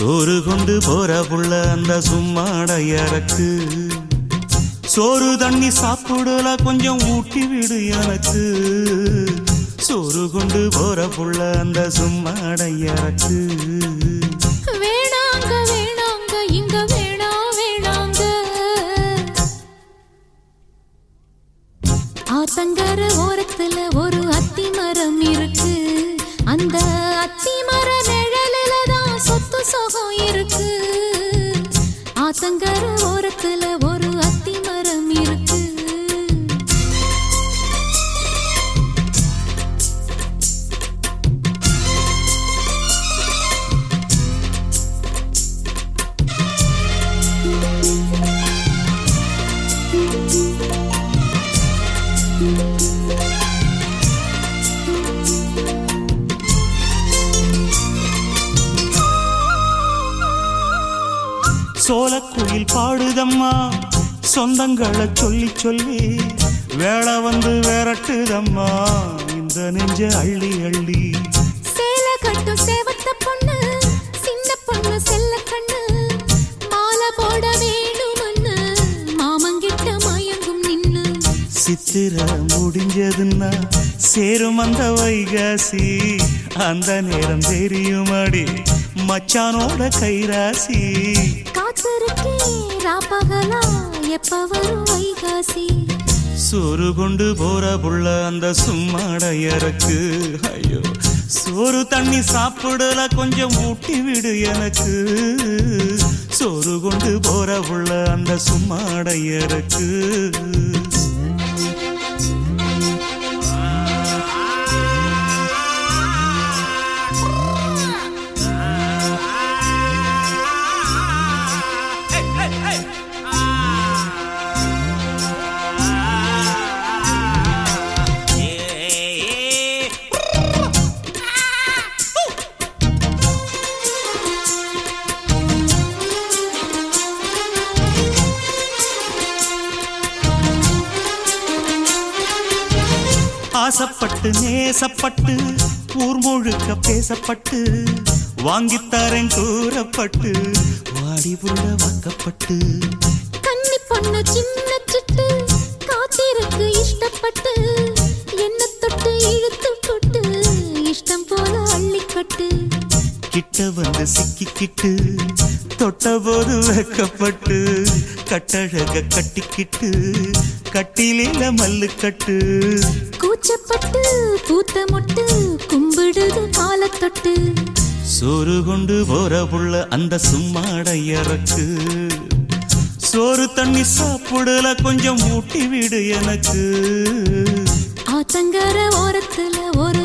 சோறு கொண்டு போற புள்ள அந்த சும்மாடையறக்கு சோறு தண்ணி சாப்பிடல கொஞ்சம் ஊட்டி விடு எனக்கு சோறு கொண்டு போற புள்ள அந்த சும்மாடையறக்கு வேணாங்க வேணாங்க இங்க வேணா வேணாங்க ஆத்தங்கர ஓரத்துல ஒரு அத்தி மரம் இருக்கு அந்த அத்தி மர நிழலில தான் சொத்து சுகம் இருக்கு ஆத்தங்கர ஓரத்துல ஒரு அத்தி மரம் இருக்கு சோலக்குயில் பாடுதம்மா சொந்தங்களை சொல்லி சொல்லி வேளை வந்து விரட்டுதம்மா இந்த நெஞ்ச அள்ளி அள்ளி சேலை கட்டும் சேவத்த பொண்ணு சின்ன பொண்ணு செல்ல கண்ணு மாலை போட வேணும்னு மாமங்கிட்ட மயங்கும் நின்னு சித்திர முடிஞ்சதுன்னா சேரும் அந்த வைகாசி அந்த நேரம் தெரியுமாடி மச்சானோட கைராசி காத்திருக்கே ராப்பகலா எப்ப வரும் வைகாசி சோறு கொண்டு போற புள்ள அந்த சும்மாடையறக்கு ஐயோ சோறு தண்ணி சாப்பிடல கொஞ்சம் ஊட்டி விடு எனக்கு சோறு கொண்டு போற புள்ள அந்த சும்மாடையறக்கு ஆசப்பட்டு நேசப்பட்டு ஊர் முழுக்க பேசப்பட்டு வாங்கித்தாரன் கூறப்பட்டு வாடி புள்ள வாக்கப்பட்டு கன்னி பொண்ணு சின்ன சிட்டு காத்திருக்கு இஷ்டப்பட்டு என்ன தொட்டு இழுத்து போட்டு இஷ்டம் போல அள்ளிக்கட்டு கிட்ட வந்து சிக்கிக்கிட்டு தொட்ட போது வைக்கப்பட்டு கட்டழக கட்டிக்கிட்டு கட்டிலில மல்லு கட்டு கூச்சப்பட்டு பூத்த மொட்டு கும்பிடுது காலத்தொட்டு சோறு கொண்டு போற புள்ள அந்த சும்மாடையறக்கு சோறு தண்ணி சாப்பிடல கொஞ்சம் ஊட்டி விடு எனக்கு ஆத்தங்கர ஓரத்துல ஒரு